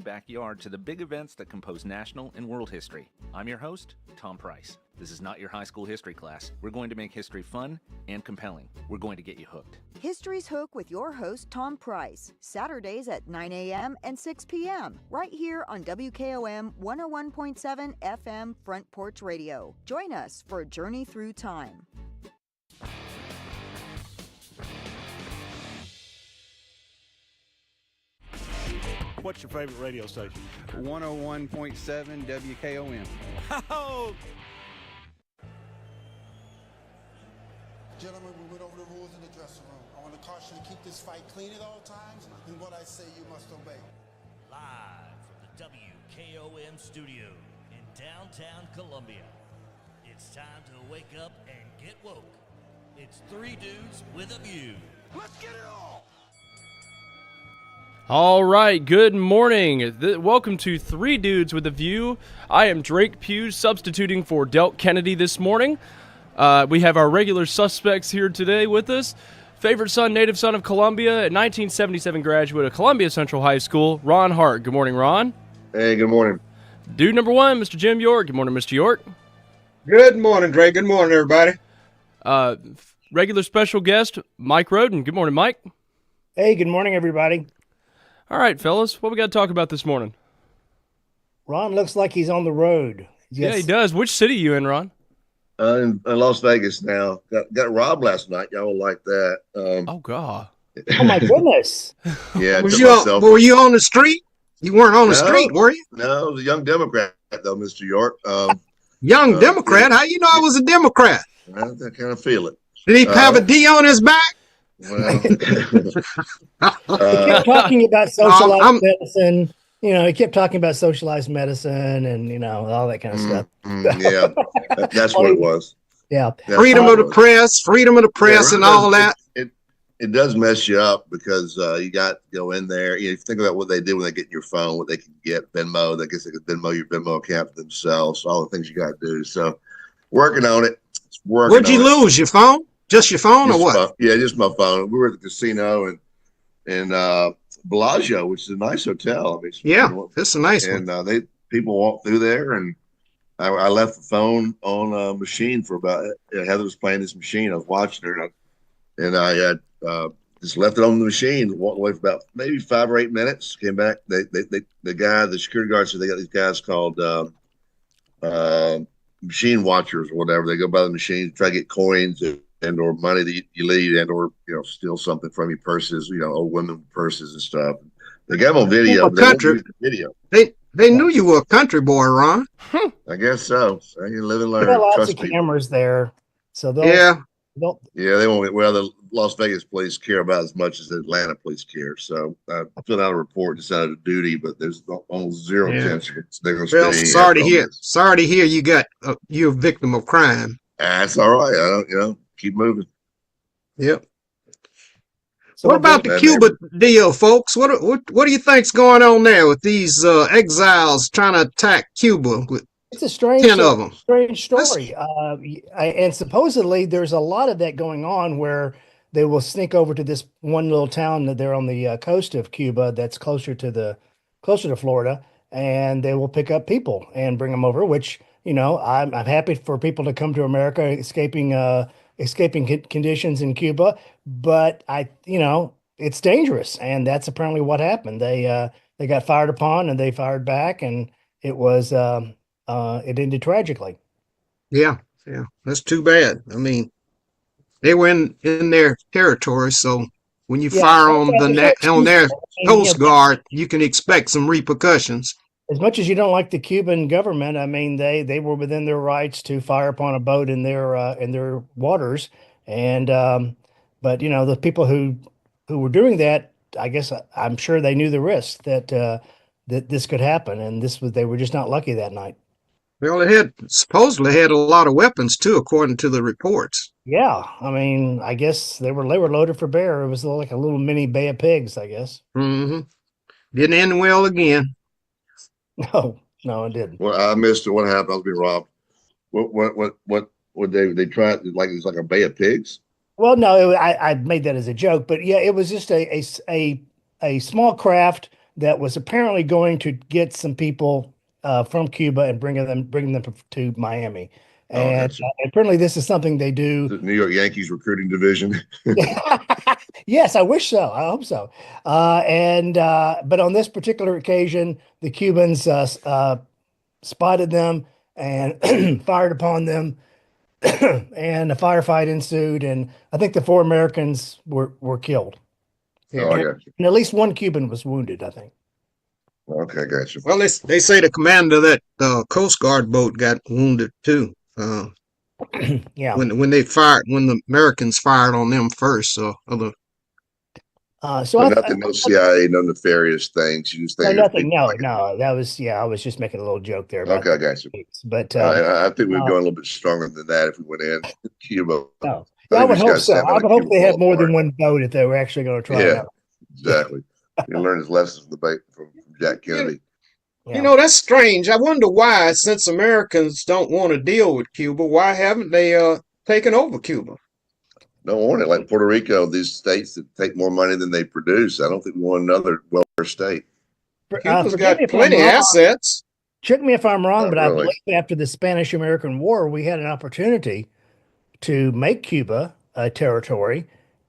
backyard to the big events that compose national and world history. I'm your host, Tom Price. This is not your high school history class. We're going to make history fun and compelling. We're going to get you hooked. History's Hook with your host, Tom Price. Saturdays at 9 a.m. and 6 p.m. right here on WKOM 101.7 FM Front Porch Radio. Join us for a journey through time. What's your favorite radio station? 101.7 WKOM. Oh! Gentlemen, we went over the rules in the dressing room. I want to caution you to keep this fight clean at all times, and what I say you must obey. Live from the WKOM studio in downtown Columbia. It's time to wake up and get woke. It's Three Dudes with a View. Let's get it all! All right, good morning. Welcome to Three Dudes with a View. I am Drake Pugh, substituting for Delk Kennedy this morning. We have our regular suspects here today with us. Favorite son, native son of Columbia, a 1977 graduate of Columbia Central High School, Ron Hart. Good morning, Ron. Hey, good morning. Dude number one, Mr. Jim York. Good morning, Mr. York. Good morning, Drake. Good morning, everybody. Regular special guest, Mike Roden. Good morning, Mike. Hey, good morning, everybody. All right, fellas, what we got to talk about this morning? Ron looks like he's on the road. Yes. Yeah, he does. Which city are you in, Ron? In Las Vegas now. Got robbed last night. Y'all will like that. Oh, God. Oh, my goodness. Yeah. Were you on the street? You weren't on the street, were you? No, I was a young Democrat, though, Mr. York. Young Democrat? How you know I was a Democrat? I kind of feel it. Did he have a D on his back? Well, he kept talking about socialized medicine. You know, he kept talking about socialized medicine and, you know, all that kind of stuff. Yeah, that's what it was. Yeah. Freedom of the press, and all that. It does mess you up because you got to go in there. You know, if you think about what they did when they get in your phone, what they can get, Venmo, I guess they could Venmo your Venmo account for themselves, all the things you got to do. So working on it. Where'd you lose? Your phone? Just your phone or what? Just my phone. We were at the casino in Bellagio, which is a nice hotel. I mean, it's a nice one. And people walk through there, and I left the phone on a machine for about. Heather was playing this machine. I was watching her, and I had just left it on the machine. Walked away for about maybe 5 or 8 minutes. Came back. The security guard said they got these guys called machine watchers or whatever. They go by the machine, try to get coins and or money that you leave and or steal something from your purses, old women purses and stuff. They got them on video. They knew you were a country boy, Ron. I guess so. You live and learn. There are lots of cameras there, so they won't. Well, the Las Vegas police care about as much as the Atlanta police care. So I filled out a report just out of duty, but there's almost zero chance they're going to. Well, sorry to hear you're a victim of crime. That's all right. Keep moving. Yep. So what about the Cuba deal, folks? What do you think's going on there with these exiles trying to attack Cuba? It's a strange 10 of them. Strange story. And supposedly there's a lot of that going on where they will sneak over to this one little town that they're on the coast of Cuba that's closer to Florida, and they will pick up people and bring them over, which, I'm happy for people to come to America escaping conditions in Cuba, but it's dangerous, and that's apparently what happened. They got fired upon, and they fired back, and it was it ended tragically. Yeah, that's too bad. I mean, they were in their territory, so when you fire on their Coast Guard, you can expect some repercussions. As much as you don't like the Cuban government, I mean, they were within their rights to fire upon a boat in their waters, and but the people who were doing that, I guess I'm sure they knew the risk that this could happen, and they were just not lucky that night. Well, they supposedly had a lot of weapons too, according to the reports. Yeah, I mean, I guess they were loaded for bear. It was like a little mini Bay of Pigs, I guess. Mm-hmm. Didn't end well again. No, it didn't. Well, I missed it. What happened? I was being robbed. What they tried? Like it was like a Bay of Pigs. Well, no, I made that as a joke, but yeah, it was just a small craft that was apparently going to get some people from Cuba and bringing them to Miami. And Gotcha. apparently this is something they do. The New York Yankees recruiting division. Yes, I wish so. I hope so. But on this particular occasion, the Cubans spotted them and fired upon them, and a firefight ensued. And I think the 4 Americans were killed. Oh, I got you. And at least 1 Cuban was wounded, I think. Okay, got you. Well, they say the commander of that Coast Guard boat got wounded too. Yeah. When the Americans fired on them first. So so no CIA, no nefarious things. You just think nothing. No, that was I was just making a little joke there. About okay, I got you. But I think we'd go a little bit stronger than that if we went in Cuba. No. I would hope so. I would hope they had more than 1 boat if they were actually going to try it out. Exactly. You learn his lessons from Jack Kennedy. You know, that's strange. I wonder why, since Americans don't want to deal with Cuba, why haven't they taken over Cuba? Don't want it like Puerto Rico, these states that take more money than they produce. I don't think we want another welfare state. Cuba's got plenty of assets. Check me if I'm wrong, Not but really. I believe after the Spanish-American War, we had an opportunity to make Cuba a territory.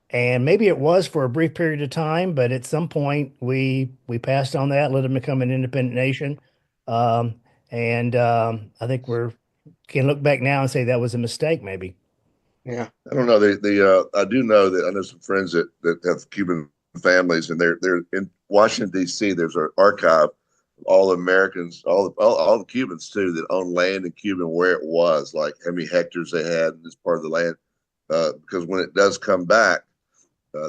And maybe it was for a brief period of time, but at some point we passed on that, let them become an independent nation. I think can look back now and say that was a mistake, maybe. Yeah. I don't know. I do know that I know some friends that have Cuban families, and they're in Washington, D.C. There's an archive of all the Americans, all the Cubans too, that own land in Cuba and where it was, like how many hectares they had in this part of the land. Because when it does come back,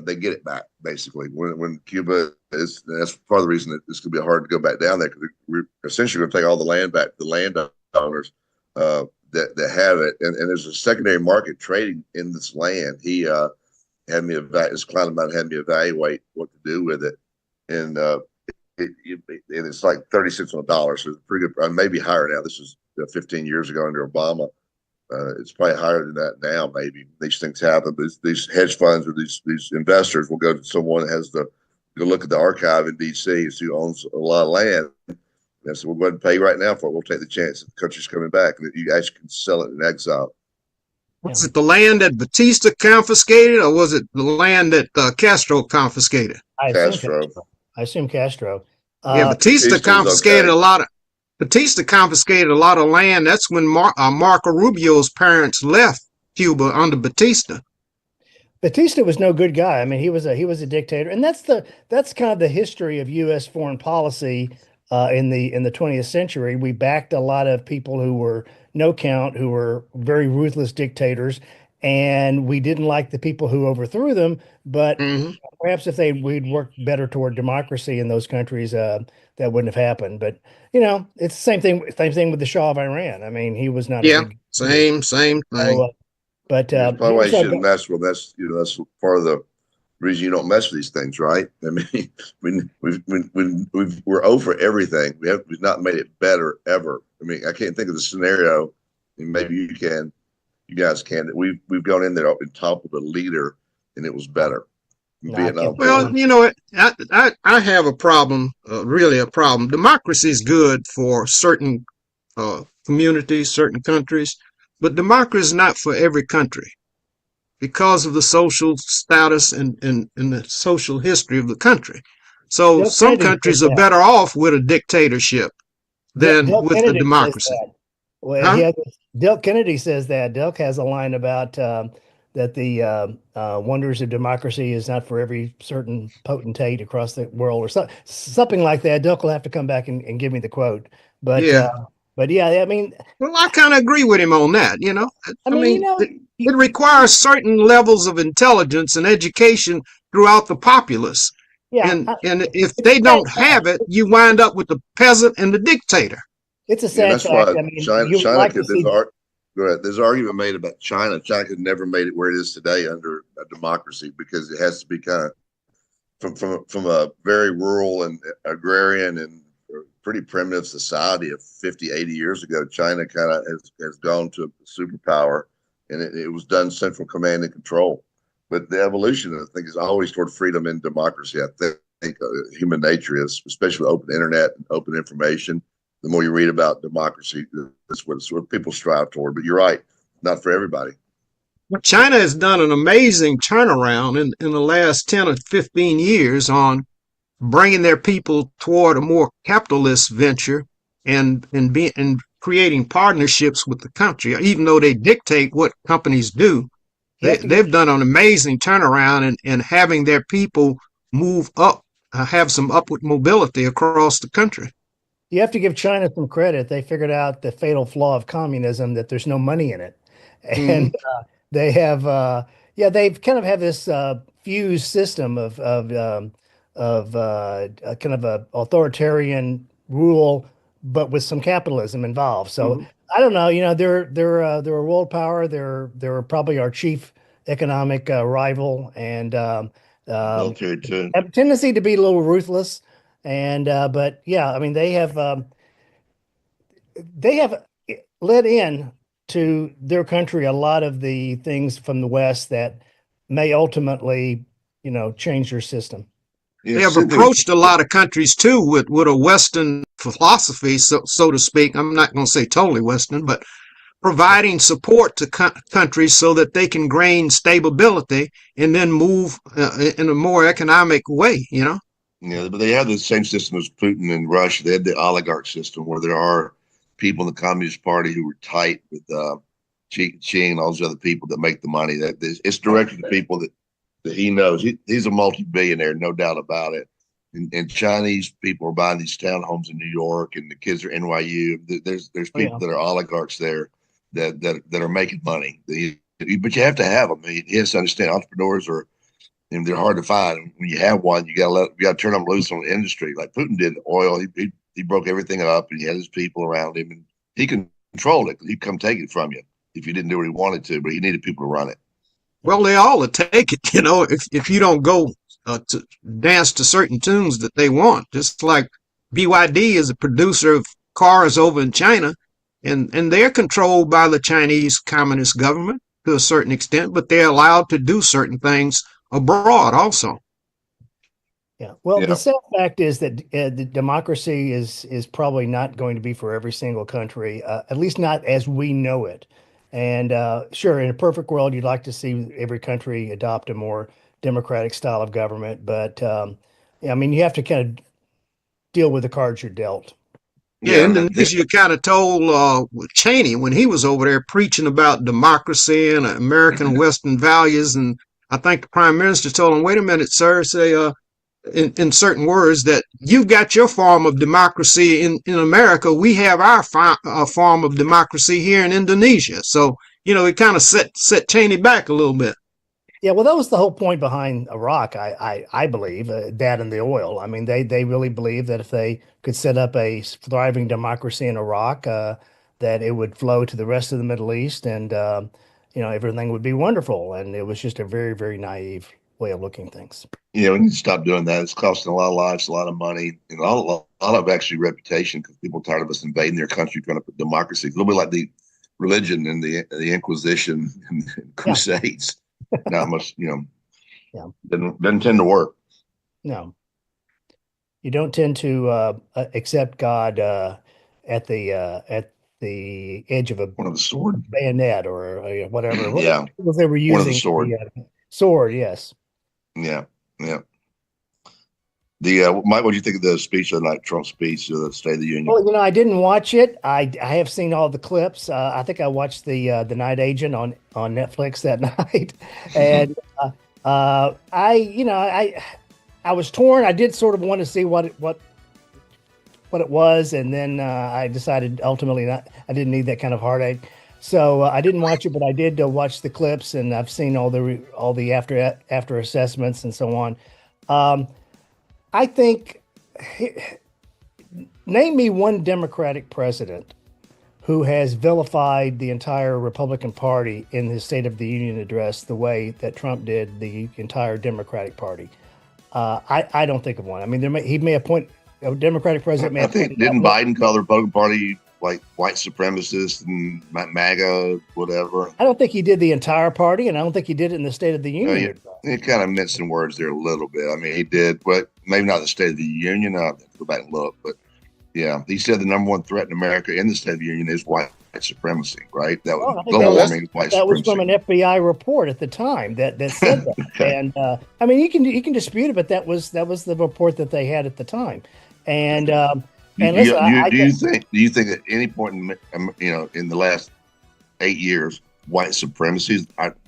they get it back basically. When Cuba is, that's part of the reason that it's going to be hard to go back down there, because we're essentially going to take all the land back to the landowners that have it, and there's a secondary market trading in this land. He had me this client of mine had me evaluate what to do with it, and it's like 30 cents on a dollar, so it's pretty good. Maybe higher now. This was 15 years ago under Obama. It's probably higher than that now. Maybe these things happen, but these hedge funds or these investors will go to someone that has to go look at the archive in D.C. who owns a lot of land. And so we'll go ahead and pay right now for it. We'll take the chance that the country's coming back and that you actually can sell it in exile. Was it the land that Batista confiscated, or was it the land that Castro confiscated? I assume Castro. Yeah, Batista confiscated a lot of. Batista confiscated a lot of land. That's when Marco Rubio's parents left Cuba under Batista. Batista was no good guy. I mean, he was a dictator, and that's kind of the history of U.S. foreign policy in the 20th century. We backed a lot of people who were no count, who were very ruthless dictators, and we didn't like the people who overthrew them. But perhaps if we'd worked better toward democracy in those countries, that wouldn't have happened. But it's the same thing with the Shah of Iran. I mean, he was not. Same thing. But probably why you shouldn't mess with. That's part of the reason you don't mess with these things, right? I mean, we're over everything. We've not made it better ever. I mean, I can't think of the scenario, and maybe you guys can, that we've gone in there and toppled a leader, and it was better. Vietnam. Well, I have a problem, really a problem. Democracy is good for certain communities, certain countries, but democracy is not for every country because of the social status and the social history of the country. So some countries are better off with a dictatorship than with a democracy. Well, Del Kennedy says that. Del has a line about that the wonders of democracy is not for every certain potentate across the world, or something like that. Del will have to come back and give me the quote. But I mean, well, I kind of agree with him on that. I mean, it requires certain levels of intelligence and education throughout the populace. Yeah, and if they don't have it, you wind up with the peasant and the dictator. It's a sad fact. I mean, China could. There's an argument made about China. China could never made it where it is today under a democracy, because it has to be kind of from a very rural and agrarian and pretty primitive society of 50, 80 years ago. China kind of has gone to a superpower, and it was done central command and control. But the evolution, I think, is always toward freedom and democracy. I human nature is, especially with open internet and open information. The more you read about democracy, that's what people strive toward. But you're right, not for everybody. China has done an amazing turnaround in the last 10 or 15 years on bringing their people toward a more capitalist venture and creating partnerships with the country. Even though they dictate what companies do, they've done an amazing turnaround and having their people move up, have some upward mobility across the country. You have to give China some credit. They figured out the fatal flaw of communism, that there's no money in it. And they have, they've kind of have this fused system of kind of a authoritarian rule, but with some capitalism involved. So I don't know, they're a world power. They're probably our chief economic rival, and Military too. have a tendency to be a little ruthless. And but yeah, I mean they have let in to their country a lot of the things from the West that may ultimately, change their system. They have approached a lot of countries too with a Western philosophy, so to speak. I'm not going to say totally Western, but providing support to countries so that they can gain stability and then move in a more economic way, Yeah, but they have the same system as Putin and Russia. They had the oligarch system where there are people in the Communist Party who were tight with Xi Jinping and all those other people that make the money. That it's directed to people that he knows. He's a multi-billionaire, no doubt about it. And Chinese people are buying these townhomes in New York, and the kids are NYU. There's people that are oligarchs there that are making money. But you have to have them. You have to understand entrepreneurs are. And they're hard to find. When you have one, you got to turn them loose on the industry. Like Putin did oil, he broke everything up, and he had his people around him, and he controlled it. He'd come take it from you if you didn't do what he wanted to, but he needed people to run it. Well, they all take it, if you don't go to dance to certain tunes that they want. Just like BYD is a producer of cars over in China, and they're controlled by the Chinese Communist government to a certain extent, but they're allowed to do certain things abroad also. Yeah. Well, the sad fact is that the democracy is probably not going to be for every single country, at least not as we know it. And sure, in a perfect world, you'd like to see every country adopt a more democratic style of government. But I mean, you have to kind of deal with the cards you're dealt. Yeah, Indonesia kind of told Cheney when he was over there preaching about democracy and American Western values, and I think the prime minister told him, wait a minute, sir, say in certain words that you've got your form of democracy in America. We have our form of democracy here in Indonesia. So, it kind of set Cheney back a little bit. Yeah, well, that was the whole point behind Iraq, I believe, that and the oil. I mean, they really believed that if they could set up a thriving democracy in Iraq, that it would flow to the rest of the Middle East, and everything would be wonderful. And it was just a very, very naive way of looking at things. Yeah, we need to stop doing that. It's costing a lot of lives, a lot of money, and a lot of actually reputation, because people are tired of us invading their country, trying to put democracy. It's a little bit like the religion and the Inquisition and Crusades. Not much, doesn't tend to work. No, you don't tend to accept God at the edge of one of the sword bayonet or whatever. Yeah, what they were using. One of the sword. Sword, yes. Yeah. The Mike, what do you think of the speech of the night, Trump's speech of the State of the Union? Well, I didn't watch it. I have seen all the clips. I think I watched the Night Agent on Netflix that night, and I was torn. I did sort of want to see what it was, and then I decided ultimately not. I didn't need that kind of heartache, so I didn't watch it. But I did watch the clips, and I've seen all the after assessments and so on. I think, name me one Democratic president who has vilified the entire Republican Party in his State of the Union address the way that Trump did the entire Democratic Party. I don't think of one. I mean, he may appoint a Democratic president. Didn't Biden call the Republican Party like white supremacists and MAGA, whatever. I don't think he did the entire party, and I don't think he did it in the State of the Union. He kind of minced words there a little bit. I mean, he did, but maybe not the State of the Union. I'll have to go back and look. But yeah, he said the number one threat in America in the State of the Union is white supremacy, right? That was global warming, white that was supremacy. from an FBI report at the time that said that. Okay. And I mean, you can dispute it, but that was the report that they had at the time. And and listen, do you think at any point in the last 8 years, white supremacy is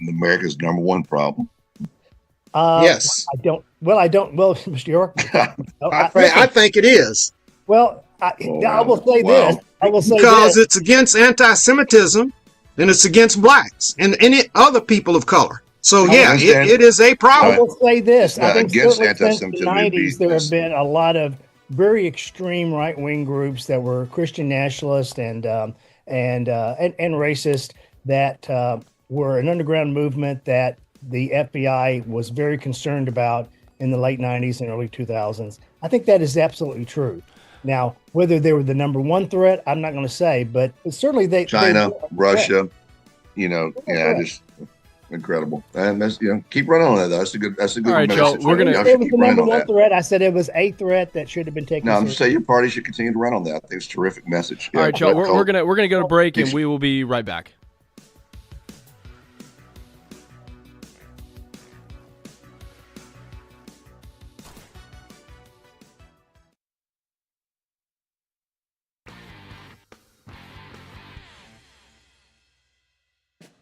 America's number one problem? Yes. I don't. Well, Mr. York. I think it is. Well, I will say this. I will say because this. it's against anti-Semitism and it's against blacks and any other people of color. So it is a problem. I will say this. I think against certainly since the anti-Semitism, 90s, there have been a lot of very extreme right-wing groups that were Christian nationalist and racist that were an underground movement that the FBI was very concerned about in the late 90s and early 2000s. I think that is absolutely true. Now, whether they were the number one threat, I'm not going to say, but certainly China, Russia, just incredible. And that's keep running on that. Though. That's a good. All right, Joe, we're gonna. It was the number one threat. I said it was a threat that should have been taken. No, I'm just saying your party should continue to run on that. I think it's a terrific message. All right, Joe, we're gonna go to break and we will be right back.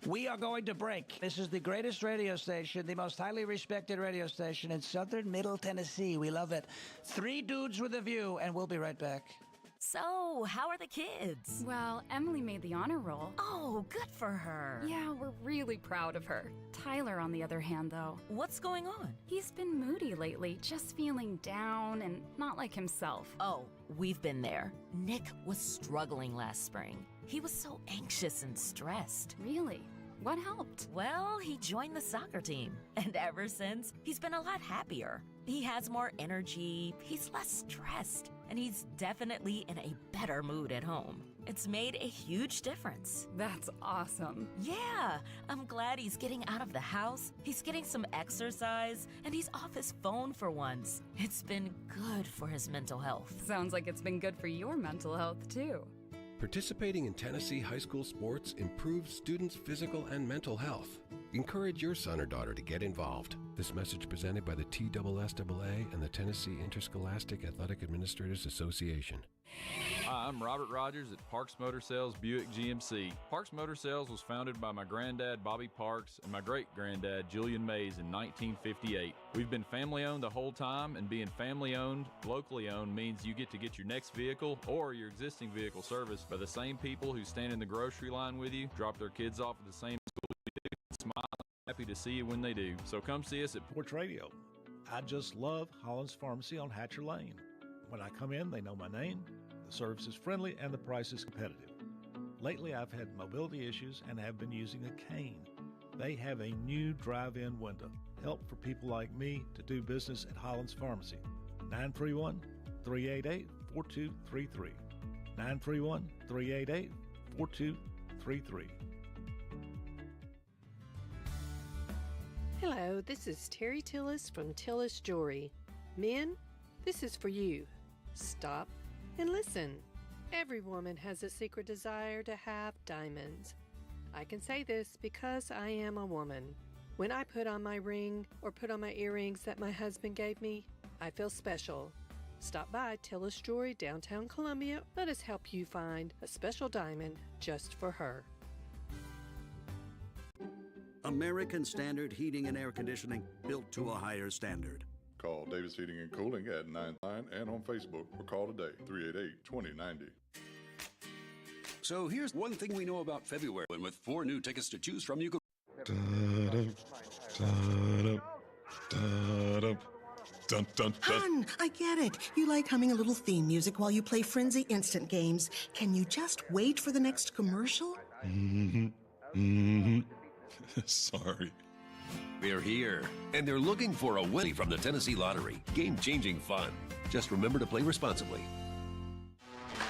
We are going to break. This is the greatest radio station, the most highly respected radio station in southern Middle Tennessee. We love it. 3 Dudes with a View, and we'll be right back. So, how are the kids? Well, Emily made the honor roll. Oh, good for her. Yeah, we're really proud of her. Tyler, on the other hand, though. What's going on? He's been moody lately, just feeling down and not like himself. Oh, we've been there. Nick was struggling last spring. He was so anxious and stressed. Really? What helped? Well, he joined the soccer team, and ever since, he's been a lot happier. He has more energy, he's less stressed, and he's definitely in a better mood at home. It's made a huge difference. That's awesome. Yeah, I'm glad he's getting out of the house, he's getting some exercise, and he's off his phone for once. It's been good for his mental health. Sounds like it's been good for your mental health, too. Participating in Tennessee high school sports improves students' physical and mental health. Encourage your son or daughter to get involved. This message presented by the TSSAA and the Tennessee Interscholastic Athletic Administrators Association. Hi, I'm Robert Rogers at Parks Motor Sales Buick GMC. Parks Motor Sales was founded by my granddad, Bobby Parks, and my great-granddad, Julian Mays, in 1958. We've been family-owned the whole time, and being family-owned, locally owned, means you get to get your next vehicle or your existing vehicle serviced by the same people who stand in the grocery line with you, drop their kids off at the same school you do, and smile, happy to see you when they do. So come see us at Porch Radio. I just love Holland's Pharmacy on Hatcher Lane. When I come in, they know my name, the service is friendly, and the price is competitive. Lately, I've had mobility issues and have been using a cane. They have a new drive-in window. Help for people like me to do business at Holland's Pharmacy. 931-388-4233. 931-388-4233. Hello, this is Terry Tillis from Tillis Jewelry. Men, this is for you. Stop and listen. Every woman has a secret desire to have diamonds. I can say this because I am a woman. When I put on my ring or put on my earrings that my husband gave me, I feel special. Stop by Tillis Jewelry, downtown Columbia. Let us help you find a special diamond just for her. American Standard Heating and Air Conditioning, built to a higher standard. Call Davis Heating and Cooling at 99 and on Facebook or call today 388-2090. So here's one thing we know about February, and with 4 new tickets to choose from, you can... Hun, I get it. You like humming a little theme music while you play Frenzy Instant games. Can you just wait for the next commercial? Sorry. They're here, and they're looking for a winner from the Tennessee Lottery. Game-changing fun. Just remember to play responsibly.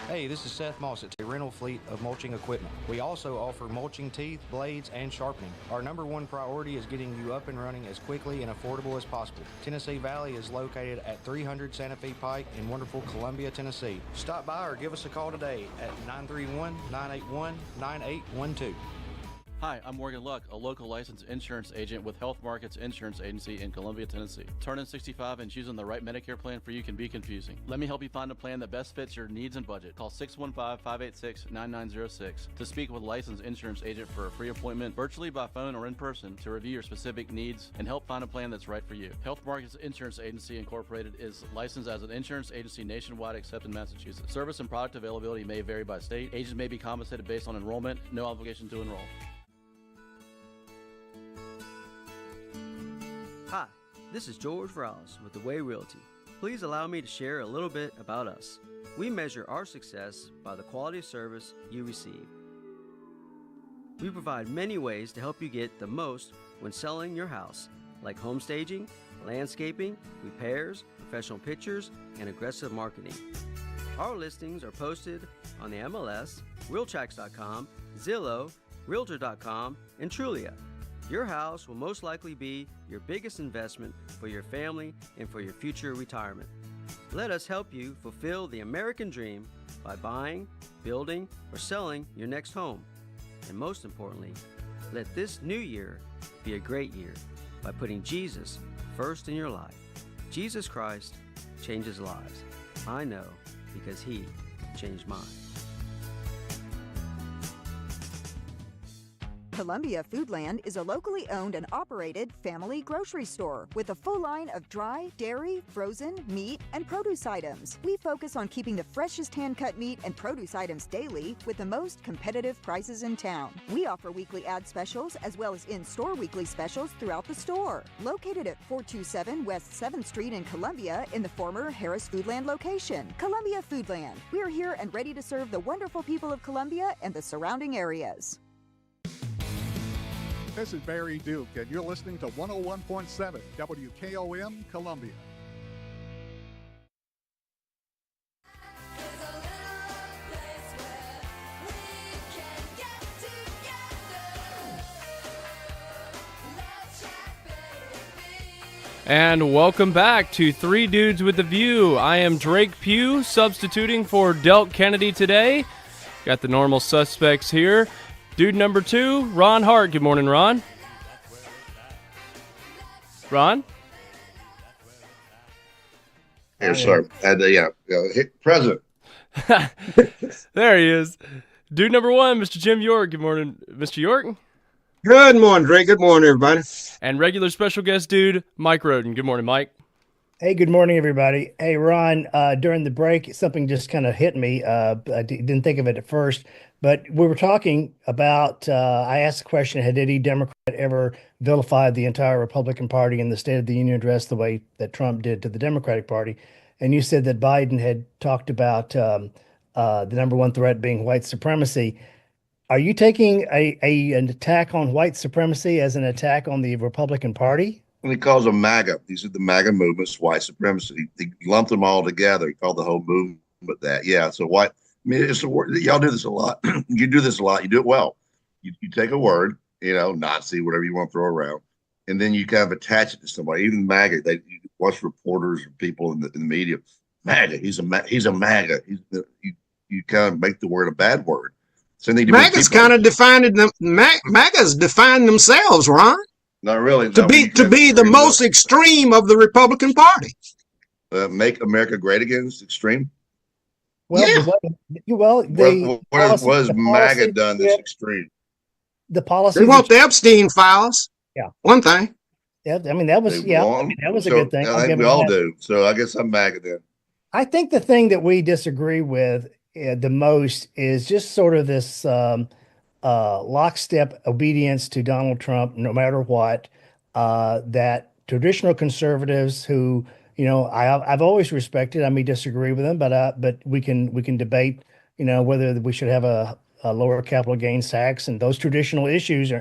Hey, this is Seth Moss at a rental fleet of mulching equipment. We also offer mulching teeth, blades, and sharpening. Our number one priority is getting you up and running as quickly and affordable as possible. Tennessee Valley is located at 300 Santa Fe Pike in wonderful Columbia, Tennessee. Stop by or give us a call today at 931-981-9812. Hi, I'm Morgan Luck, a local licensed insurance agent with Health Markets Insurance Agency in Columbia, Tennessee. Turning 65 and choosing the right Medicare plan for you can be confusing. Let me help you find a plan that best fits your needs and budget. Call 615-586-9906 to speak with a licensed insurance agent for a free appointment, virtually by phone or in person, to review your specific needs and help find a plan that's right for you. Health Markets Insurance Agency Incorporated is licensed as an insurance agency nationwide except in Massachusetts. Service and product availability may vary by state. Agents may be compensated based on enrollment. No obligation to enroll. Hi, this is George Ross with The Way Realty. Please allow me to share a little bit about us. We measure our success by the quality of service you receive. We provide many ways to help you get the most when selling your house, like home staging, landscaping, repairs, professional pictures, and aggressive marketing. Our listings are posted on the MLS, Realtracs.com, Zillow, Realtor.com, and Trulia. Your house will most likely be your biggest investment for your family and for your future retirement. Let us help you fulfill the American dream by buying, building, or selling your next home. And most importantly, let this new year be a great year by putting Jesus first in your life. Jesus Christ changes lives. I know because He changed mine. Columbia Foodland is a locally owned and operated family grocery store with a full line of dry, dairy, frozen, meat, and produce items. We focus on keeping the freshest hand-cut meat and produce items daily with the most competitive prices in town. We offer weekly ad specials as well as in-store weekly specials throughout the store. Located at 427 West 7th Street in Columbia in the former Harris Foodland location. Columbia Foodland. We're here and ready to serve the wonderful people of Columbia and the surrounding areas. This is Barry Duke, and you're listening to 101.7 WKOM Columbia. And welcome back to Three Dudes with a View. I am Drake Pugh, substituting for Delk Kennedy today. Got the normal suspects here. Dude number 2, Ron Hart. Good morning, Ron. Ron? Here, sir. President. There he is. Dude number 1, Mr. Jim York. Good morning, Mr. York. Good morning, Drake. Good morning, everybody. And regular special guest dude, Mike Roden. Good morning, Mike. Hey, good morning, everybody. Hey, Ron, during the break, something just kind of hit me. I didn't think of it at first, but we were talking about, I asked the question, had any Democrat ever vilified the entire Republican Party in the State of the Union address the way that Trump did to the Democratic Party? And you said that Biden had talked about the number one threat being white supremacy. Are you taking an attack on white supremacy as an attack on the Republican Party? And he calls them MAGA. These are the MAGA movements, white supremacy. He lumped them all together. He called the whole movement that. Yeah, so white. I mean, it's a word. Y'all do this a lot. You do this a lot. You do it well. You take a word, Nazi, whatever you want to throw around, and then you kind of attach it to somebody. Even MAGA, you watch reporters or people in the media. MAGA, he's a MAGA. You kind of make the word a bad word. So MAGA's kind of defining them. MAGA's defined themselves, Ron. Not really. To be the most extreme of the Republican Party. Make America great again is extreme. Well, yeah. What has MAGA done that's extreme? The policy. They want the Epstein files. Yeah. One thing. Yeah, I mean that was a good thing. I think we all do. So I guess I'm MAGA then. I think the thing that we disagree with the most is just sort of this lockstep obedience to Donald Trump, no matter what. That traditional conservatives who, I've always respected. I may disagree with them, but we can debate, whether we should have a lower capital gains tax and those traditional issues.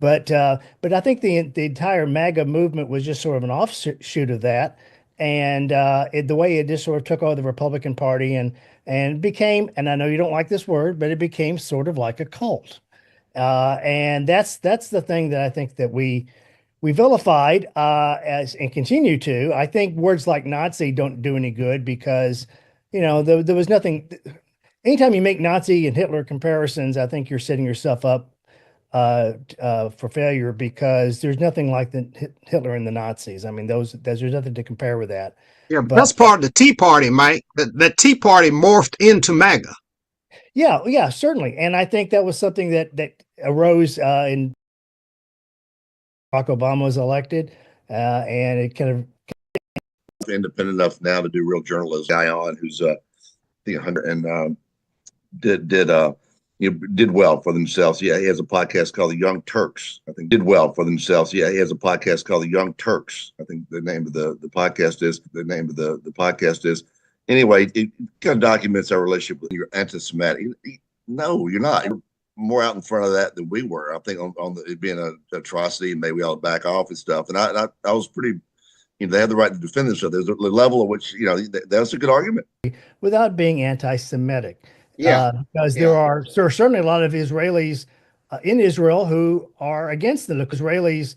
But I think the entire MAGA movement was just sort of an offshoot of that. and the way it just sort of took over the Republican Party and became, and I know you don't like this word, but it became sort of like a cult. And that's the thing that I think that we vilified as and continue to. I think words like Nazi don't do any good because, there was nothing. Anytime you make Nazi and Hitler comparisons, I think you're setting yourself up for failure because there's nothing like the Hitler and the Nazis. I mean, there's nothing to compare with that. Yeah, but that's part of the Tea Party, Mike. That Tea Party morphed into MAGA. Yeah, certainly. And I think that was something that arose in Barack Obama was elected, and it kind of independent enough now to do real journalism. Guy on who's I think 100 and did well for themselves. Yeah, he has a podcast called The Young Turks. I think did well for themselves. Yeah, he has a podcast called The Young Turks. I think the name of the podcast is. The name of the podcast is. Anyway, it kind of documents our relationship with your anti-Semitic. No, you're not. You're more out in front of that than we were. I think on it being an atrocity and maybe we ought to back off and stuff. And I was pretty, they have the right to defend themselves. There's a level at which, that's a good argument. Without being anti-Semitic. Because there are certainly a lot of Israelis in Israel who are against the Israelis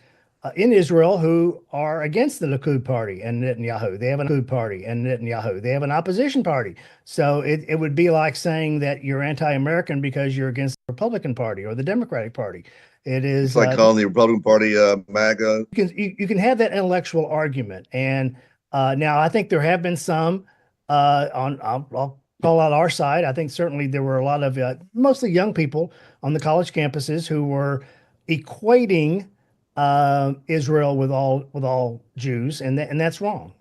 in Israel who are against the Likud party and Netanyahu. They have an Likud party and Netanyahu. They have an opposition party. So it would be like saying that you're anti-American because you're against the Republican Party or the Democratic Party. It's like calling the Republican Party MAGA. You can have that intellectual argument. And now I think there have been some I'll call out our side. I think certainly there were a lot of mostly young people on the college campuses who were equating Israel with all Jews, and that's wrong.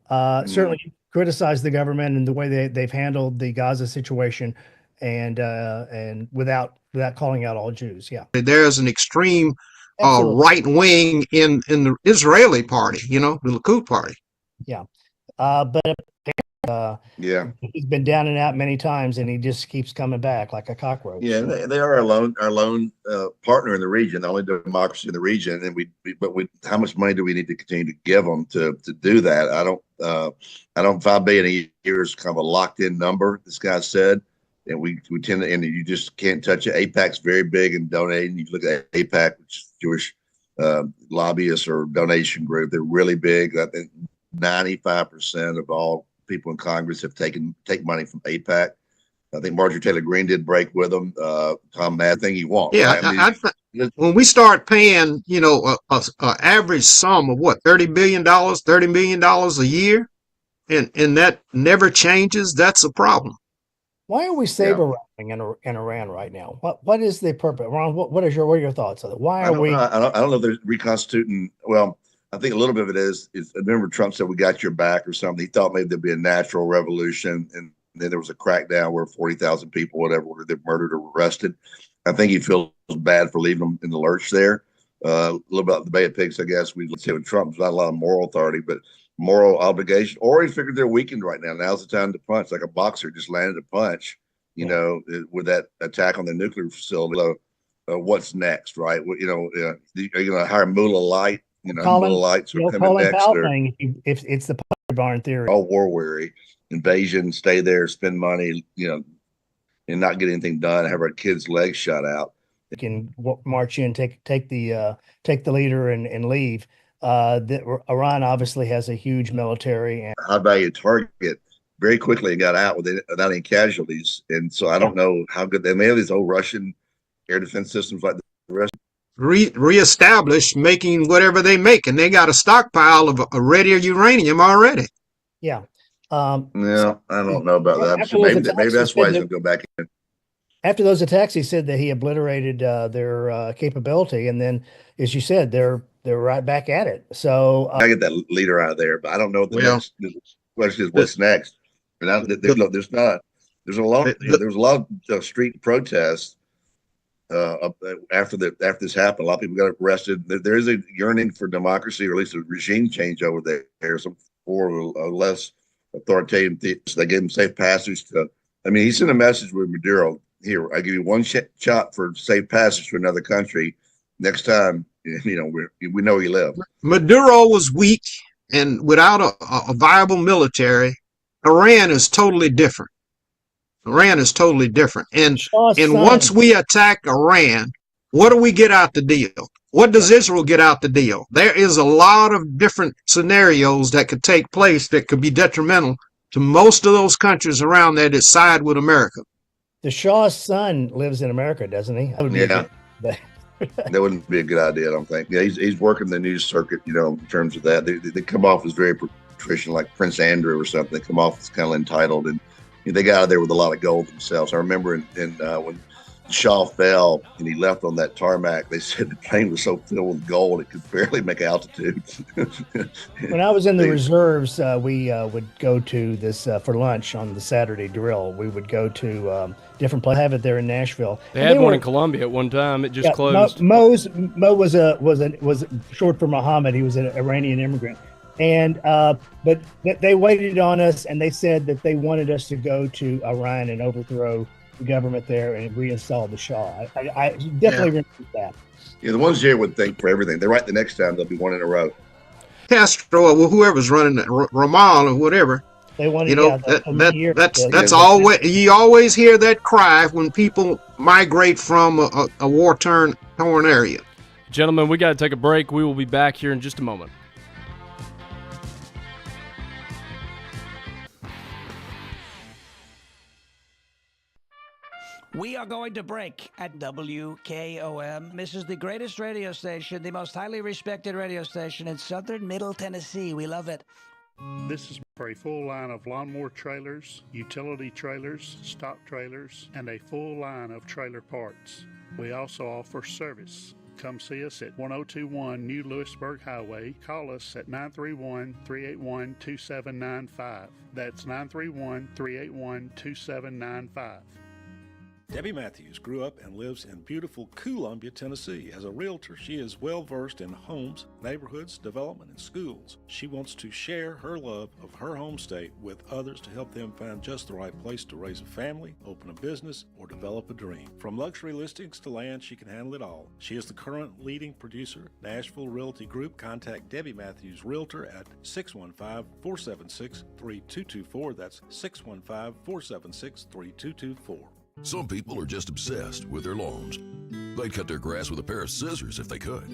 Certainly criticize the government and the way they've handled the Gaza situation, and without calling out all Jews. Yeah, there's an extreme right wing in the Israeli party, the Likud party. Yeah, but. He's been down and out many times, and he just keeps coming back like a cockroach. Yeah, they are our lone partner in the region, the only democracy in the region. And but how much money do we need to continue to give them to do that? I don't. $5 billion a year is kind of a locked in number. This guy said, and we tend to, and you just can't touch it. AIPAC's very big in donating. You look at AIPAC, which is Jewish lobbyists or donation group. They're really big. I think 95% of all people in Congress have take money from AIPAC. I think Marjorie Taylor Greene did break with them. Tom Madden, thing you want. Yeah, right? When we start paying, a average sum of what, $30 million a year, and that never changes, that's a problem. Why are we saber rattling in Iran right now? What is the purpose? Ron, what are your thoughts on it? Why are we? I don't know if they're reconstituting. Well, I think a little bit of it is I remember Trump said we got your back or something. He thought maybe there'd be a natural revolution, and then there was a crackdown where 40,000 people, whatever, were they murdered or arrested. I think he feels bad for leaving them in the lurch there. A little about the Bay of Pigs, I guess. We say with Trump, there's not a lot of moral authority, but moral obligation. Or he figured they're weakened right now. Now's the time to punch, like a boxer just landed a punch. With that attack on the nuclear facility. What's next, right? Are you going to hire Mullah Light? Lights or Colin Powell thing, if it's the Pottery Barn theory. All war weary, invasion, stay there, spend money, and not get anything done, have our kids' legs shot out. They can march in, take the leader and leave. Iran obviously has a huge military and high value target very quickly and got out without any casualties. And so I don't know how good they may have these old Russian air defense systems like the rest. Reestablish making whatever they make, and they got a stockpile of ready uranium already. Yeah. I don't know about that. So maybe that's why he's going to go back in. After those attacks, he said that he obliterated their capability, and then, as you said, they're right back at it. So I get that leader out of there, but I don't know what the next question is. What's next? And there's a lot of street protests. After this happened, a lot of people got arrested. There is a yearning for democracy, or at least a regime change over there. Some more or less authoritative. They gave him safe passage to. I mean, he sent a message with Maduro. Here, I give you one shot for safe passage to another country. Next time, we know you live. Maduro was weak. and without a viable military, Iran is totally different. Iran is totally different. And once we attack Iran, what do we get out the deal? What does Israel get out the deal? There is a lot of different scenarios that could take place that could be detrimental to most of those countries around there that side with America. The Shah's son lives in America, doesn't he? Yeah. That wouldn't be a good idea, I don't think. Yeah, he's working the news circuit, in terms of that. They come off as very patrician, like Prince Andrew or something. They come off as kind of entitled, and they got out of there with a lot of gold themselves. I remember when Shah fell and he left on that tarmac, they said the plane was so filled with gold it could barely make altitude. When I was in the reserves, we would go to this for lunch on the Saturday drill. We would go to different places. Have it there in Nashville. They had one in Columbia at one time. It just closed. Mo was short for Muhammad. He was an Iranian immigrant, and but they waited on us, and they said that they wanted us to go to Iran and overthrow the government there and reinstall the Shah. I definitely remember that. Yeah, the ones here would think for everything. They're right the next time, they'll be one in a row. Castro or whoever's running Ramal or whatever. They wanted, that's always, you always hear that cry when people migrate from a war-torn area. Gentlemen, we got to take a break. We will be back here in just a moment. We are going to break at WKOM. This is the greatest radio station, the most highly respected radio station in southern Middle Tennessee. We love it. This is for a full line of lawnmower trailers, utility trailers, stock trailers, and a full line of trailer parts. We also offer service. Come see us at 1021 New Lewisburg Highway. Call us at 931-381-2795. That's 931-381-2795. Debbie Matthews grew up and lives in beautiful Columbia, Tennessee. As a realtor, she is well-versed in homes, neighborhoods, development, and schools. She wants to share her love of her home state with others to help them find just the right place to raise a family, open a business, or develop a dream. From luxury listings to land, she can handle it all. She is the current leading producer, Nashville Realty Group. Contact Debbie Matthews Realtor at 615-476-3224. That's 615-476-3224. Some people are just obsessed with their lawns. They'd cut their grass with a pair of scissors if they could.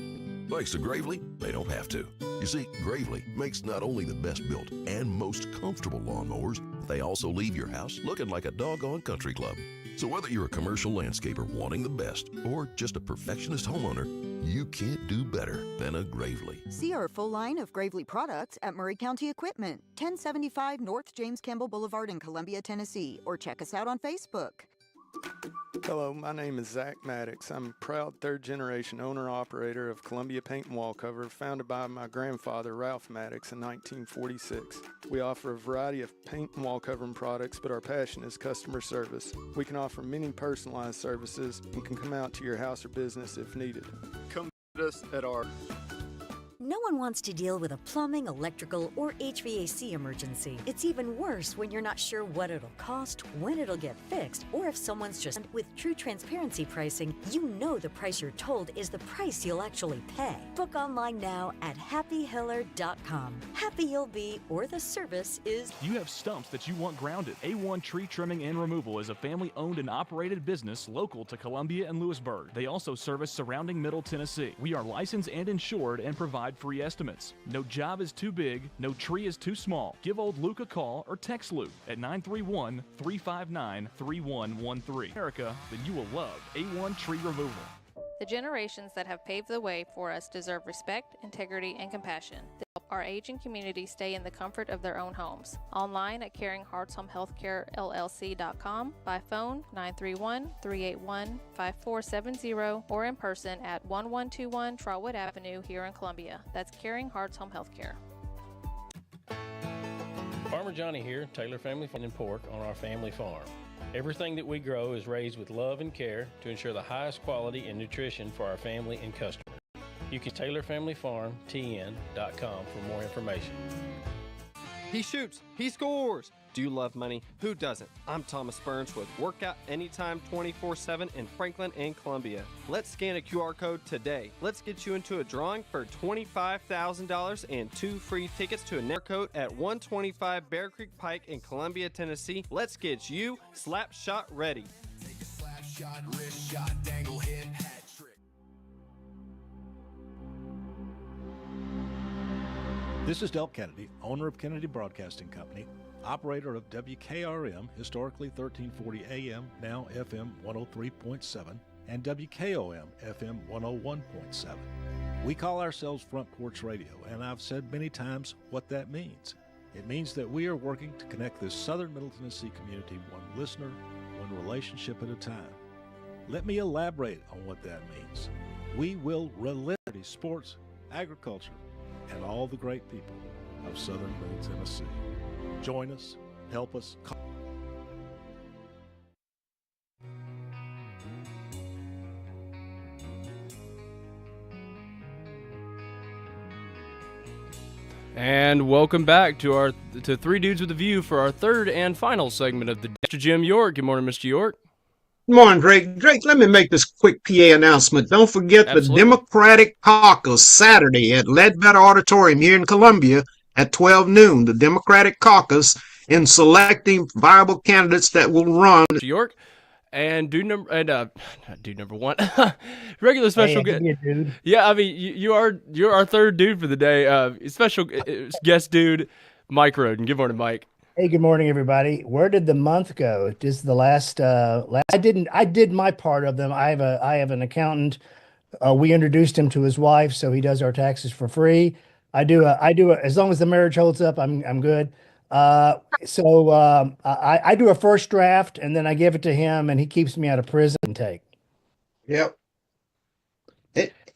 Thanks to Gravely, they don't have to. You see, Gravely makes not only the best built and most comfortable lawnmowers, they also leave your house looking like a doggone country club. So whether you're a commercial landscaper wanting the best or just a perfectionist homeowner, you can't do better than a Gravely. See our full line of Gravely products at Murray County Equipment, 1075 North James Campbell Boulevard in Columbia, Tennessee, or check us out on Facebook. Hello, my name is Zach Maddox. I'm a proud third-generation owner-operator of Columbia Paint and Wall Cover, founded by my grandfather, Ralph Maddox, in 1946. We offer a variety of paint and wall covering products, but our passion is customer service. We can offer many personalized services and can come out to your house or business if needed. Come visit us at our... No one wants to deal with a plumbing, electrical, or HVAC emergency. It's even worse when you're not sure what it'll cost, when it'll get fixed, or if someone's just... With True Transparency pricing, you know the price you're told is the price you'll actually pay. Book online now at happyhiller.com. Happy you'll be, or the service is... You have stumps that you want grounded. A1 Tree Trimming and Removal is a family-owned and operated business local to Columbia and Lewisburg. They also service surrounding Middle Tennessee. We are licensed and insured and provide free estimates. No job is too big, no tree is too small. Give old Luke a call or text Luke at 931-359-3113. America, then you will love A1 Tree Removal. The generations that have paved the way for us deserve respect, integrity, and compassion. They help our aging community stay in the comfort of their own homes. Online at Caring Hearts Home Healthcare LLC.com, by phone 931-381-5470, or in person at 1121 Trotwood Avenue here in Columbia. That's Caring Hearts Home Healthcare. Farmer Johnny here, Taylor Family Farm and Pork on our family farm. Everything that we grow is raised with love and care to ensure the highest quality and nutrition for our family and customers. You can TaylorFamilyFarmTN.com for more information. He shoots, he scores, Do you love money? Who doesn't? I'm Thomas Burns with Workout Anytime 24/7 in Franklin and Columbia. Let's scan a QR code today. Let's get you into a drawing for $25,000 and 2 free tickets to a Narcoat at 125 Bear Creek Pike in Columbia, Tennessee. Let's get you slap shot ready. Take a slap shot, wrist shot, dangle, hit, hat trick. This is Del Kennedy, owner of Kennedy Broadcasting Company, operator of WKRM, historically 1340 AM, now FM 103.7, and WKOM, FM 101.7. We call ourselves Front Porch Radio, and I've said many times what that means. It means that we are working to connect this southern Middle Tennessee community one listener, one relationship at a time. Let me elaborate on what that means. We will relentlessly sports, agriculture, and all the great people of southern Middle Tennessee. Join us, help us. And welcome back to Three Dudes with a View for our third and final segment of the day. Mr. Jim York. Good morning, Mr. York. Good morning, Drake. Drake, let me make this quick PA announcement. Don't forget the Democratic Caucus Saturday at Ledbetter Auditorium here in Columbia at 12 noon. The Democratic Caucus in selecting viable candidates that will run. Mr. York. And dude number one, regular special guest. Yeah, I mean you're our third dude for the day. Special guest dude, Mike Roden. Good morning, Mike. Hey, good morning, everybody. Where did the month go? This is the last. I did my part of them. I have an accountant. We introduced him to his wife, so he does our taxes for free. I do as long as the marriage holds up, I'm good. So I do a first draft and then I give it to him and he keeps me out of prison take. Yep.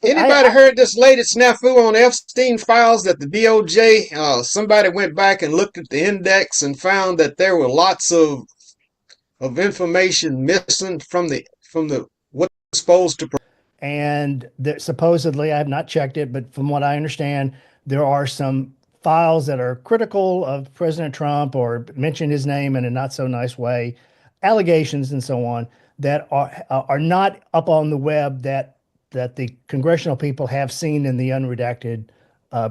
Anybody heard this latest snafu on Epstein files that the DOJ, somebody went back and looked at the index and found that there were lots of information missing from the what was supposed to. And supposedly, I have not checked it, but from what I understand, there are some files that are critical of President Trump or mention his name in a not so nice way, allegations and so on that are not up on the web that the congressional people have seen in the unredacted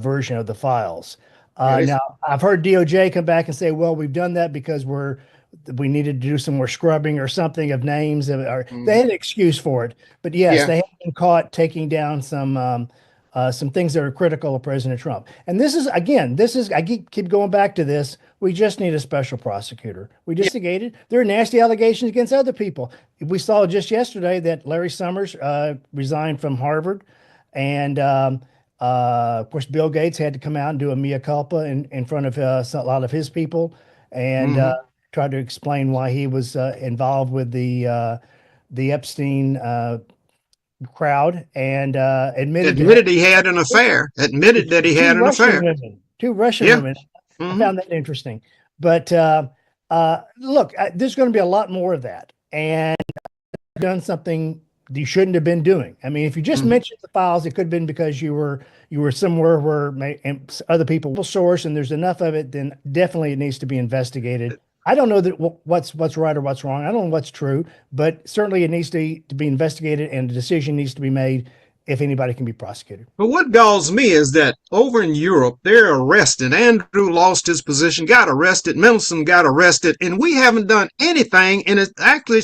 version of the files. Now, I've heard DOJ come back and say, well, we've done that because we needed to do some more scrubbing or something of names. They had an excuse for it. But yes, they have been caught taking down some things that are critical of President Trump. And this is, I keep going back to this. We just need a special prosecutor. We just investigated. There are nasty allegations against other people. We saw just yesterday that Larry Summers resigned from Harvard. And of course, Bill Gates had to come out and do a mea culpa in front of a lot of his people and try to explain why he was involved with the Epstein crowd and admitted he had an affair. Admitted that he had an affair. Two Russian women. I found that interesting. But look, there's going to be a lot more of that, and done something you shouldn't have been doing. I mean, if you just mentioned the files, it could have been because you were somewhere where other people will source, and there's enough of it. Then definitely it needs to be investigated. I don't know that what's right or what's wrong. I don't know what's true, but certainly it needs to be investigated, and a decision needs to be made if anybody can be prosecuted. But what galls me is that over in Europe, they're arrested. Andrew lost his position, got arrested. Mendelsohn got arrested, and we haven't done anything. And it's actually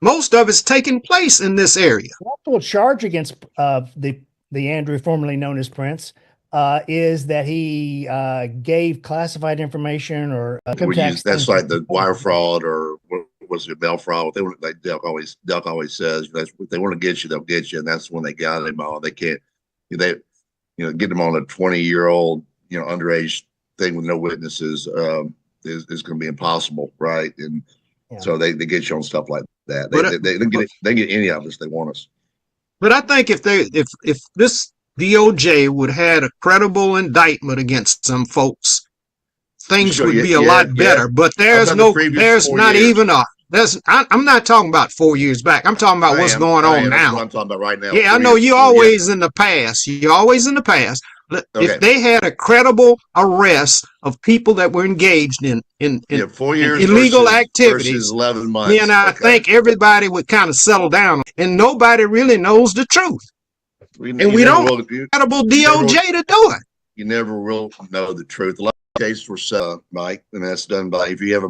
most of it's taking place in this area. The actual charge against the Andrew, formerly known as Prince, is that he gave classified information or that's like the wire fraud or what was it, mail fraud. They were like Delk always says, if they want to get you, they'll get you, and that's when they got him on. They can't, get them on a 20-year-old, underage thing with no witnesses is going to be impossible, right? And so they get you on stuff like that. They get any of us they want us. But I think if this DOJ would have had a credible indictment against some folks, things would be a lot better. But I'm not talking about 4 years back. I'm talking about what's going on now. What I'm talking about right now. Yeah, I know you're always in the past. You're always in the past. if they had a credible arrest of people that were engaged in 4 years illegal versus activities, 11 months. then I think everybody would kind of settle down, and nobody really knows the truth. We don't have a credible DOJ to do it. You never will know the truth. A lot of cases were set, Mike, and that's done by, if you have a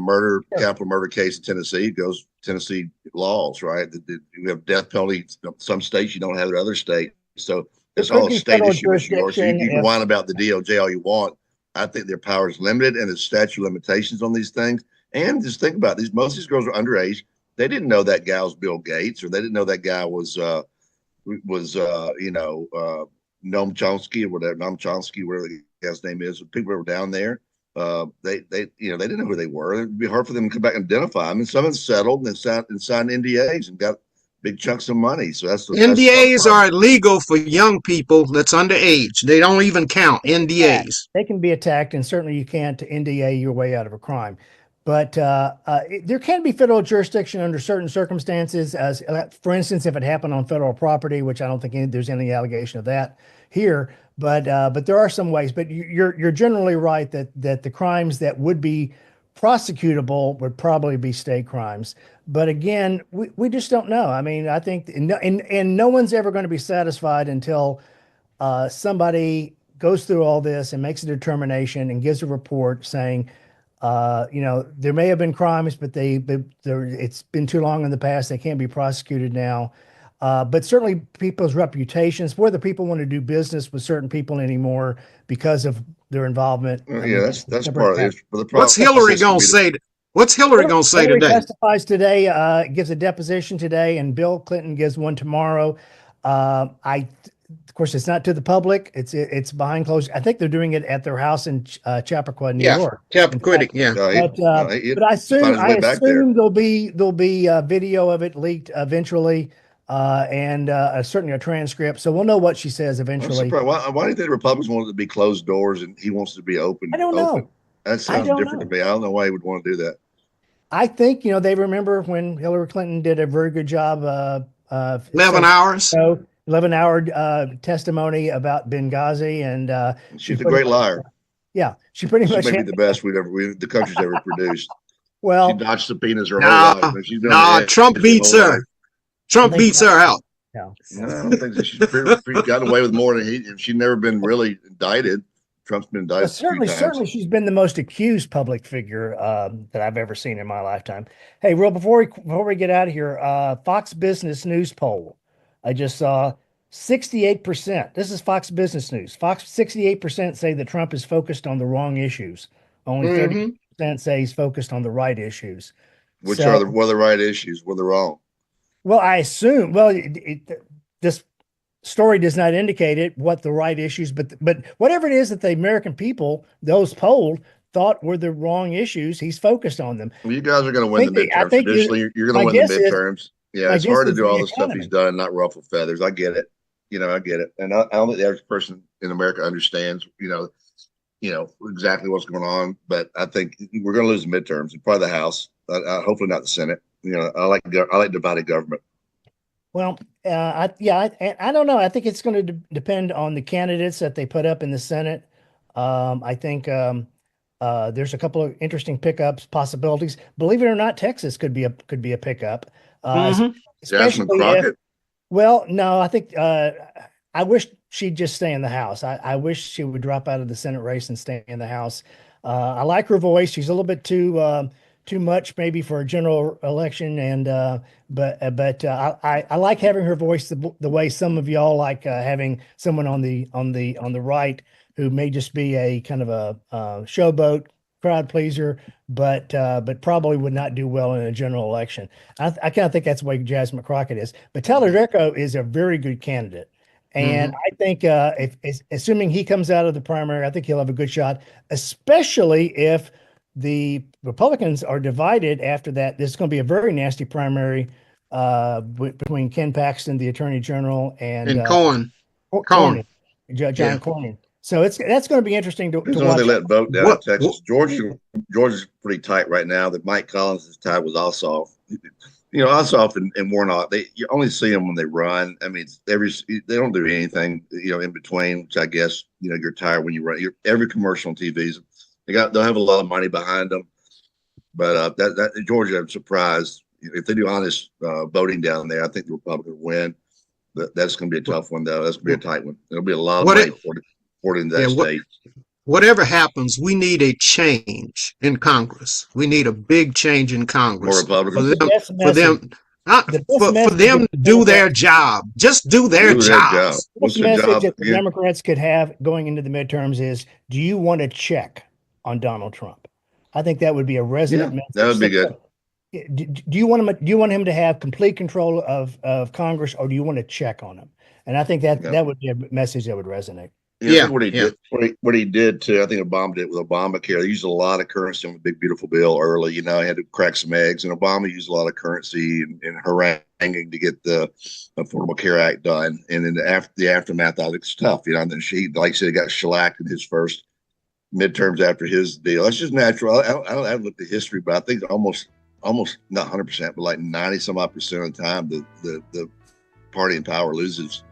capital murder case in Tennessee, it goes Tennessee laws, right? You have death penalties. Some states you don't have in other states. So it's all a state issue. You can whine about the DOJ all you want. I think their power is limited, and there's statute of limitations on these things. And just think about these. Most of these girls are underage. They didn't know that guy was Bill Gates, or they didn't know that guy was Noam Chomsky or whatever, whatever the guy's name is. People that were down there, they didn't know who they were. It'd be hard for them to come back and identify them. And some of them settled and signed NDAs and got big chunks of money. So NDAs are illegal for young people that's underage. They don't even count NDAs. Yeah, they can be attacked, and certainly you can't NDA your way out of a crime. But there can be federal jurisdiction under certain circumstances, as for instance, if it happened on federal property, which I don't think there's any allegation of that here. But there are some ways. But you're generally right that the crimes that would be prosecutable would probably be state crimes. But again, we just don't know. I mean, I think and no one's ever going to be satisfied until somebody goes through all this and makes a determination and gives a report saying, there may have been crimes, but it's been too long in the past. They can't be prosecuted now. But certainly people's reputations, whether people want to do business with certain people anymore because of their involvement. That's part of it. What's Hillary going to say? What's Hillary going to say today? Hillary testifies today, gives a deposition today, and Bill Clinton gives one tomorrow. Of course, it's not to the public. It's behind closed. I think they're doing it at their house in Chappaqua, New York. Chappaquiddick, yeah. But I assume there'll be video of it leaked eventually, and certainly a transcript. So we'll know what she says eventually. Why do you think the Republicans want it to be closed doors and he wants it to be open? I don't know. That sounds different to me. I don't know why he would want to do that. I think they remember when Hillary Clinton did a very good job. 11 hours. So 11-hour testimony about Benghazi, and she's a great liar. Yeah, she may be the best the country's ever produced. Well, she dodged subpoenas her whole life. Trump beats her. Trump beats her out. Yeah, I don't think that she's gotten away with more than he. If she'd never been really indicted, Trump's been indicted. Well, certainly, she's been the most accused public figure that I've ever seen in my lifetime. Hey, Will, before we get out of here, Fox Business News poll. I just saw 68%. This is Fox Business News. 68% say that Trump is focused on the wrong issues. Only 30% say he's focused on the right issues. Which are the right issues? What are the wrong? Well, I assume. Well, this story does not indicate it what the right issues, but whatever it is that the American people, those polled, thought were the wrong issues, he's focused on them. Well, you guys are going to win the midterms. Traditionally, you're going to win the midterms. Yeah, it's hard to do all the stuff he's done and not ruffle feathers. I get it. I get it. And I don't think the average person in America understands, exactly what's going on. But I think we're going to lose the midterms and probably the House. Hopefully not the Senate. I like divided government. Well, I don't know. I think it's going to depend on the candidates that they put up in the Senate. I think there's a couple of interesting pickups possibilities. Believe it or not, Texas could be a pickup. Jasmine Crockett. Well, no, I think I wish she'd just stay in the House. I wish she would drop out of the Senate race and stay in the House. I like her voice. She's a little bit too much maybe for a general election, and but I like having her voice the way some of y'all like having someone on the right who may just be a kind of a showboat, crowd pleaser, but probably would not do well in a general election. I kind of think that's the way Jasmine Crockett is. But Talladega is a very good candidate. And I think if assuming he comes out of the primary, I think he'll have a good shot, especially if the Republicans are divided after that. This is going to be a very nasty primary between Ken Paxton, the Attorney General, and Cornyn. John Cornyn. So that's going to be interesting to watch. They let vote down in Texas. Georgia's pretty tight right now. That Mike Collins' tide was also off. You know, Ossoff and Warnock, you only see them when they run. I mean, they don't do anything, you know, in between, which I guess, you know, you're tired when you run. Every commercial on TVs, they'll have a lot of money behind them. But that Georgia, I'm surprised. If they do honest voting down there, I think the Republicans win. But that's going to be a tough one, though. That's going to be a tight one. There'll be a lot of money poured into that state. Whatever happens, we need a change in Congress. We need a big change in Congress for them to do their job. Just do their job. What's the message that the Democrats could have going into the midterms is, do you want to check on Donald Trump? I think that would be a resonant message. That would be good. Do you want him to have complete control of Congress, or do you want to check on him? And I think that would be a message that would resonate. What he did too. I think Obama did with Obamacare. They used a lot of currency on the big beautiful bill early. You know, he had to crack some eggs, and Obama used a lot of currency and haranguing to get the Affordable Care Act done. And then the aftermath, I think it's tough. You know, and then like I said, he got shellacked in his first midterms after his deal. That's just natural. I haven't looked at history, but I think almost not 100%, but like 90-some-odd% of the time, the party in power loses.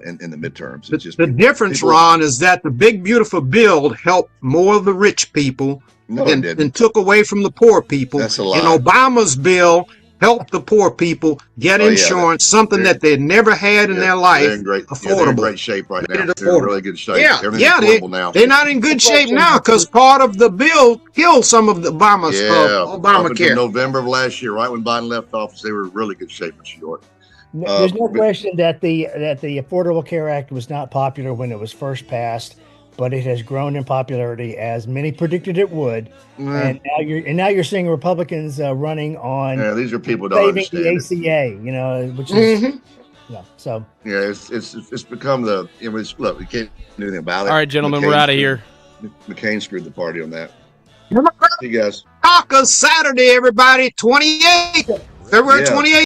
In the midterms. It's just the difference, Ron, is that the big beautiful bill helped more of the rich people and took away from the poor people. That's a lie. And Obama's bill helped the poor people get insurance, something that they never had in their life. They're in affordable. They're in great shape right now. They're in really good shape. They're not in good shape now because part of the bill killed some of the Obamacare. November of last year, right when Biden left office, they were in really good shape in New York. There's no question that the Affordable Care Act was not popular when it was first passed, but it has grown in popularity as many predicted it would. And now you're seeing Republicans running on these are people don't saving the ACA, you know, which is it's become look, we can't do anything about it. All right, gentlemen, we're out of here. McCain screwed the party on that. See you guys. Caucus Saturday, everybody, 28th, February 28th.